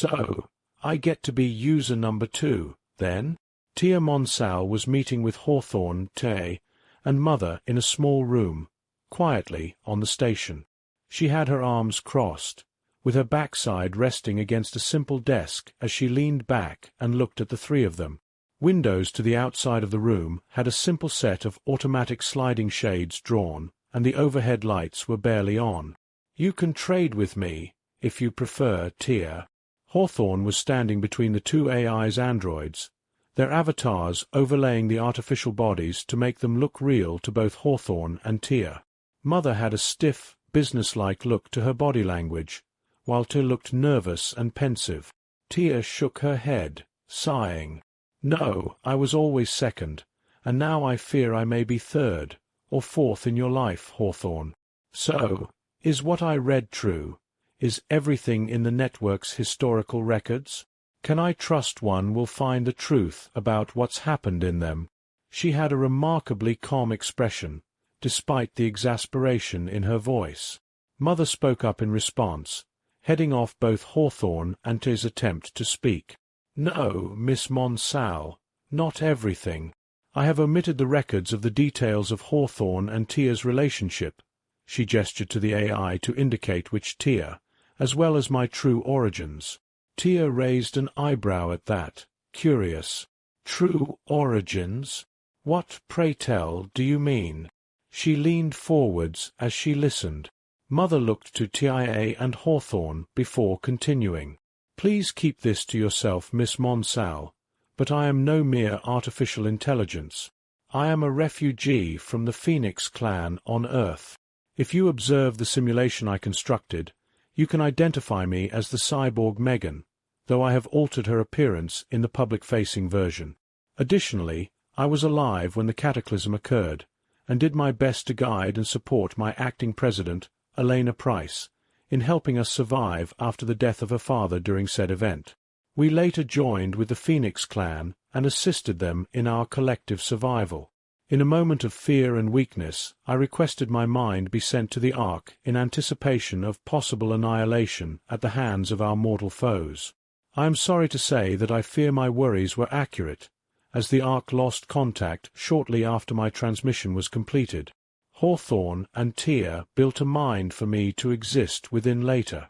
So, I get to be user number 2, then? Tia Monsal was meeting with Hawthorne, Tay, and Mother in a small room, quietly, on the station. She had her arms crossed, with her backside resting against a simple desk as she leaned back and looked at the three of them. Windows to the outside of the room had a simple set of automatic sliding shades drawn, and the overhead lights were barely on. "You can trade with me, if you prefer, Tia." Hawthorne was standing between the two AI's androids, their avatars overlaying the artificial bodies to make them look real to both Hawthorne and Tia. Mother had a stiff, businesslike look to her body language, while Tia looked nervous and pensive. Tia shook her head, sighing. "No, I was always second, and now I fear I may be third, or fourth in your life, Hawthorne. So, is what I read true? Is everything in the network's historical records? Can I trust one will find the truth about what's happened in them?" She had a remarkably calm expression, despite the exasperation in her voice. Mother spoke up in response, heading off both Hawthorne and his attempt to speak. "No, Miss Monsal, not everything. I have omitted the records of the details of Hawthorne and Tia's relationship." She gestured to the AI to indicate which Tia, as well as my true origins. Tia raised an eyebrow at that, curious. "True origins? What, pray tell, do you mean?" She leaned forwards as she listened. Mother looked to Tia and Hawthorne before continuing. "Please keep this to yourself, Miss Monsal, but I am no mere artificial intelligence. I am a refugee from the Phoenix clan on Earth. If you observe the simulation I constructed, you can identify me as the cyborg Megan, though I have altered her appearance in the public-facing version. Additionally, I was alive when the cataclysm occurred, and did my best to guide and support my acting president, Elena Price, in helping us survive after the death of her father during said event. We later joined with the Phoenix clan and assisted them in our collective survival. In a moment of fear and weakness, I requested my mind be sent to the Ark in anticipation of possible annihilation at the hands of our mortal foes. I am sorry to say that I fear my worries were accurate, as the Ark lost contact shortly after my transmission was completed. Hawthorne and Tia built a mind for me to exist within later.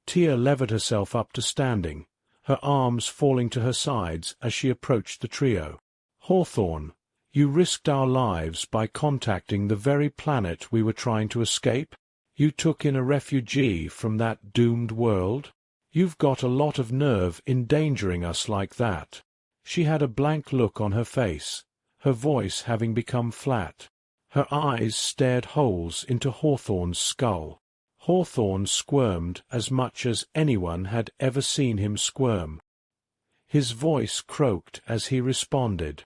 Tia levered herself up to standing, her arms falling to her sides as she approached the trio. "Hawthorne, you risked our lives by contacting the very planet we were trying to escape? You took in a refugee from that doomed world? You've got a lot of nerve endangering us like that." She had a blank look on her face, her voice having become flat. Her eyes stared holes into Hawthorne's skull. Hawthorne squirmed as much as anyone had ever seen him squirm. His voice croaked as he responded.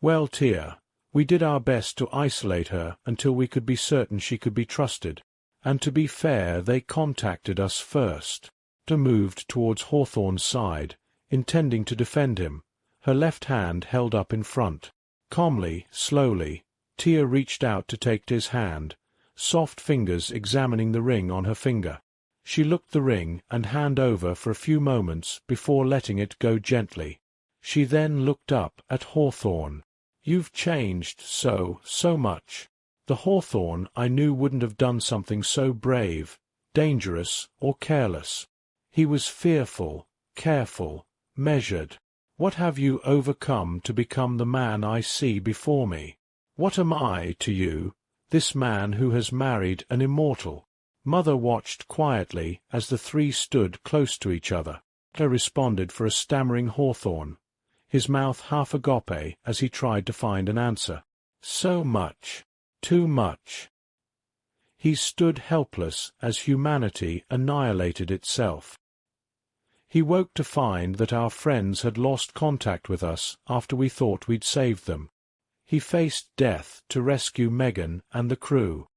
"Well, Tia, we did our best to isolate her until we could be certain she could be trusted, and to be fair, they contacted us first." Tia moved towards Hawthorne's side, intending to defend him, her left hand held up in front. Calmly, slowly, Tia reached out to take his hand, soft fingers examining the ring on her finger. She looked the ring and hand over for a few moments before letting it go gently. She then looked up at Hawthorne. "You've changed so much. The Hawthorne I knew wouldn't have done something so brave, dangerous, or careless. He was fearful, careful, measured. What have you overcome to become the man I see before me? What am I to you, this man who has married an immortal?" Mother watched quietly as the three stood close to each other. Tia responded for a stammering Hawthorne, his mouth half agape as he tried to find an answer. "So much. Too much." He stood helpless as humanity annihilated itself. He woke to find that our friends had lost contact with us after we thought we'd saved them. He faced death to rescue Megan and the crew.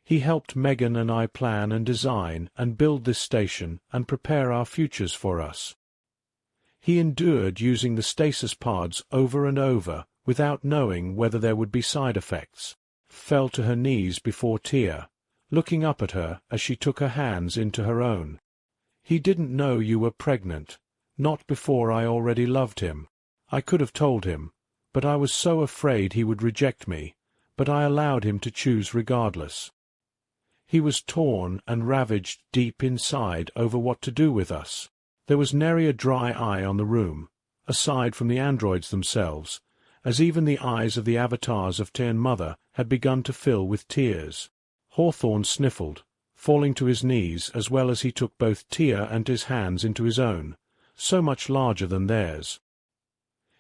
He helped Megan and I plan and design and build this station and prepare our futures for us. He endured using the stasis pods over and over without knowing whether there would be side effects. Fell to her knees before Tia, looking up at her as she took her hands into her own. He didn't know you were pregnant. Not before I already loved him. I could have told him, but I was so afraid he would reject me, but I allowed him to choose regardless. He was torn and ravaged deep inside over what to do with us. There was nary a dry eye on the room, aside from the androids themselves, as even the eyes of the avatars of Tay and Mother had begun to fill with tears. Hawthorne sniffled, falling to his knees as well as he took both Tia and his hands into his own, so much larger than theirs.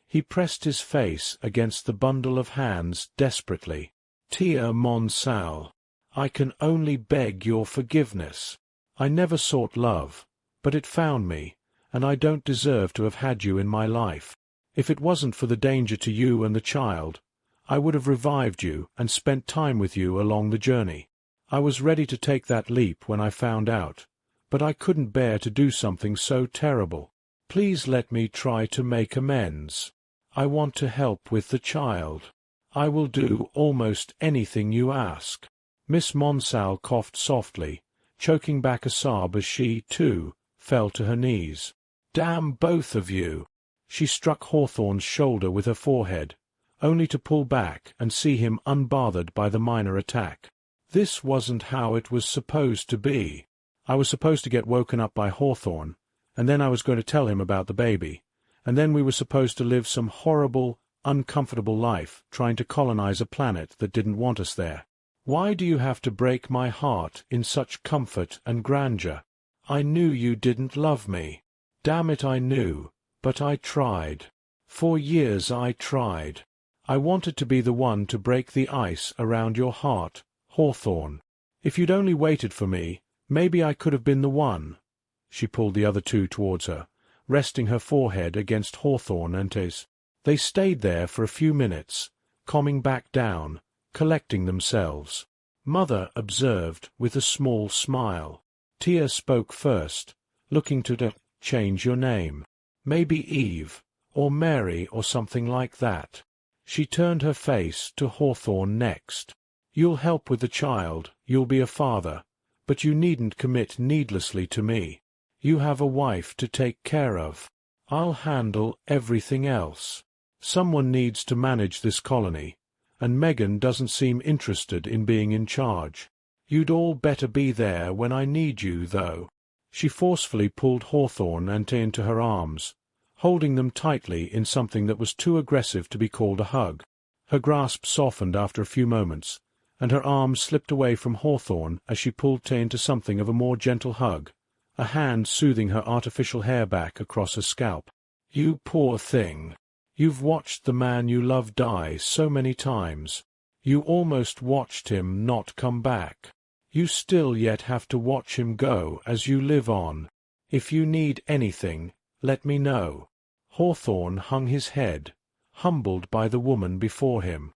He pressed his face against the bundle of hands desperately. Tia Mon Sal, I can only beg your forgiveness. I never sought love, but it found me, and I don't deserve to have had you in my life. If it wasn't for the danger to you and the child, I would have revived you and spent time with you along the journey. I was ready to take that leap when I found out, but I couldn't bear to do something so terrible. Please let me try to make amends. I want to help with the child. I will do almost anything you ask. Miss Monsal coughed softly, choking back a sob as she, too, fell to her knees. Damn both of you! She struck Hawthorne's shoulder with her forehead, only to pull back and see him unbothered by the minor attack. This wasn't how it was supposed to be. I was supposed to get woken up by Hawthorne, and then I was going to tell him about the baby, and then we were supposed to live some horrible, uncomfortable life trying to colonize a planet that didn't want us there. Why do you have to break my heart in such comfort and grandeur? I knew you didn't love me. Damn it, I knew, but I tried. For years I tried. I wanted to be the one to break the ice around your heart, Hawthorne. If you'd only waited for me, maybe I could have been the one. She pulled the other two towards her, resting her forehead against Hawthorne and his. They stayed there for a few minutes, calming back down, collecting themselves. Mother observed with a small smile. Tia spoke first, looking to change your name. Maybe Eve, or Mary, or something like that. She turned her face to Hawthorne next. You'll help with the child, you'll be a father, but you needn't commit needlessly to me. You have a wife to take care of. I'll handle everything else. Someone needs to manage this colony, and Megan doesn't seem interested in being in charge. You'd all better be there when I need you, though. She forcefully pulled Hawthorne and Tay into her arms, holding them tightly in something that was too aggressive to be called a hug. Her grasp softened after a few moments, and her arms slipped away from Hawthorne as she pulled Tay into something of a more gentle hug, a hand soothing her artificial hair back across her scalp. You poor thing. You've watched the man you love die so many times. You almost watched him not come back. You still yet have to watch him go as you live on. If you need anything, let me know. Hawthorne hung his head, humbled by the woman before him.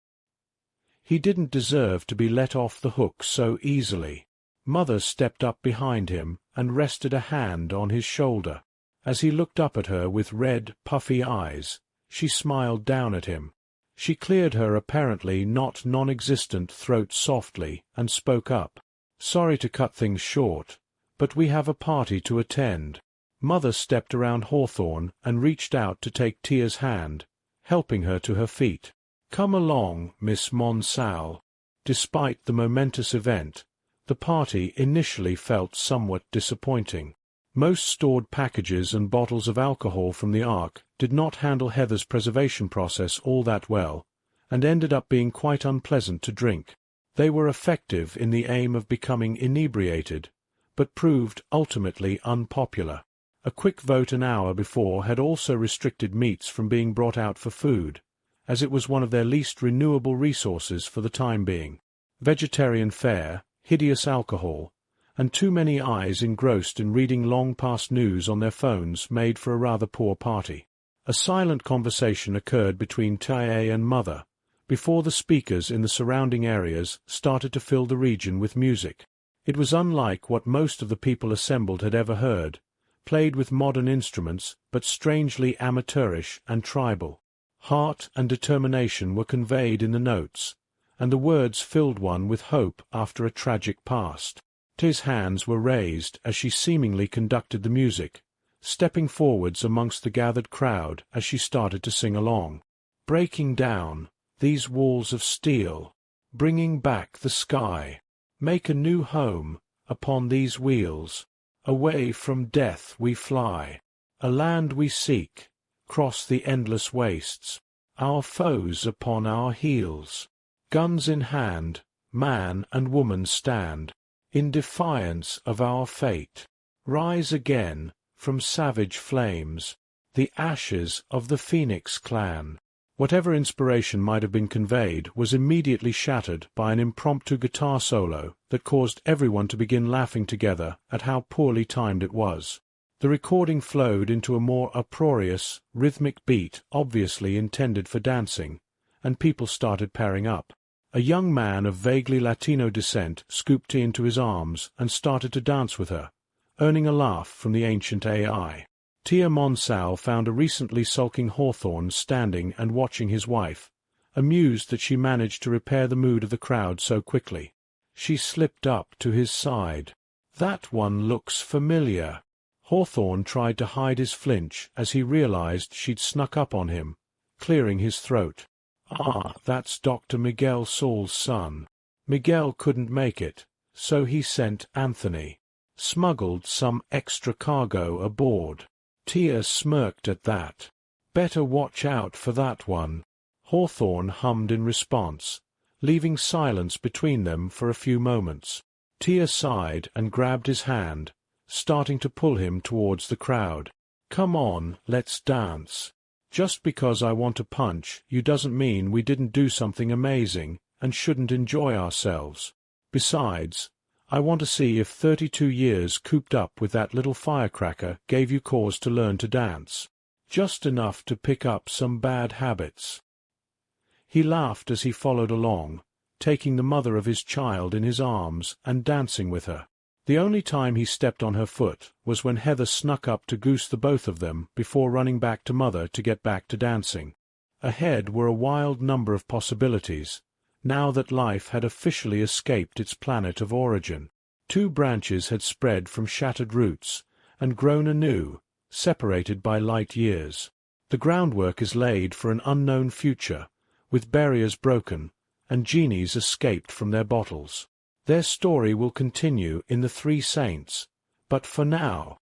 He didn't deserve to be let off the hook so easily. Mother stepped up behind him and rested a hand on his shoulder. As he looked up at her with red, puffy eyes, she smiled down at him. She cleared her apparently not non-existent throat softly and spoke up. Sorry to cut things short, but we have a party to attend. Mother stepped around Hawthorne and reached out to take Tia's hand, helping her to her feet. Come along, Miss Monsal. Despite the momentous event, the party initially felt somewhat disappointing. Most stored packages and bottles of alcohol from the Ark did not handle Heather's preservation process all that well, and ended up being quite unpleasant to drink. They were effective in the aim of becoming inebriated, but proved ultimately unpopular. A quick vote an hour before had also restricted meats from being brought out for food, as it was one of their least renewable resources for the time being. Vegetarian fare, hideous alcohol, and too many eyes engrossed in reading long-past news on their phones made for a rather poor party. A silent conversation occurred between Tae and Mother, before the speakers in the surrounding areas started to fill the region with music. It was unlike what most of the people assembled had ever heard, played with modern instruments but strangely amateurish and tribal. Heart and determination were conveyed in the notes, and the words filled one with hope after a tragic past. His hands were raised as she seemingly conducted the music, stepping forwards amongst the gathered crowd as she started to sing along. Breaking down these walls of steel, bringing back the sky, make a new home upon these wheels. Away from death we fly, a land we seek, cross the endless wastes, our foes upon our heels. Guns in hand, man and woman stand, in defiance of our fate. Rise again from savage flames, the ashes of the Phoenix clan. Whatever inspiration might have been conveyed was immediately shattered by an impromptu guitar solo that caused everyone to begin laughing together at how poorly timed it was. The recording flowed into a more uproarious, rhythmic beat obviously intended for dancing, and people started pairing up. A young man of vaguely Latino descent scooped her into his arms and started to dance with her, earning a laugh from the ancient AI. Tia Monsal found a recently sulking Hawthorne standing and watching his wife, amused that she managed to repair the mood of the crowd so quickly. She slipped up to his side. "That one looks familiar." Hawthorne tried to hide his flinch as he realized she'd snuck up on him, clearing his throat. "Ah, that's Dr. Miguel Saul's son. Miguel couldn't make it, so he sent Anthony. Smuggled some extra cargo aboard." Tia smirked at that. "Better watch out for that one." Hawthorne hummed in response, leaving silence between them for a few moments. Tia sighed and grabbed his hand, starting to pull him towards the crowd. "Come on, let's dance. Just because I want to punch you doesn't mean we didn't do something amazing and shouldn't enjoy ourselves. Besides, I want to see if 32 years cooped up with that little firecracker gave you cause to learn to dance. Just enough to pick up some bad habits." He laughed as he followed along, taking the mother of his child in his arms and dancing with her. The only time he stepped on her foot was when Heather snuck up to goose the both of them before running back to Mother to get back to dancing. Ahead were a wild number of possibilities, now that life had officially escaped its planet of origin. 2 branches had spread from shattered roots and grown anew, separated by light years. The groundwork is laid for an unknown future, with barriers broken, and genies escaped from their bottles. Their story will continue in the 3 Saints, but for now,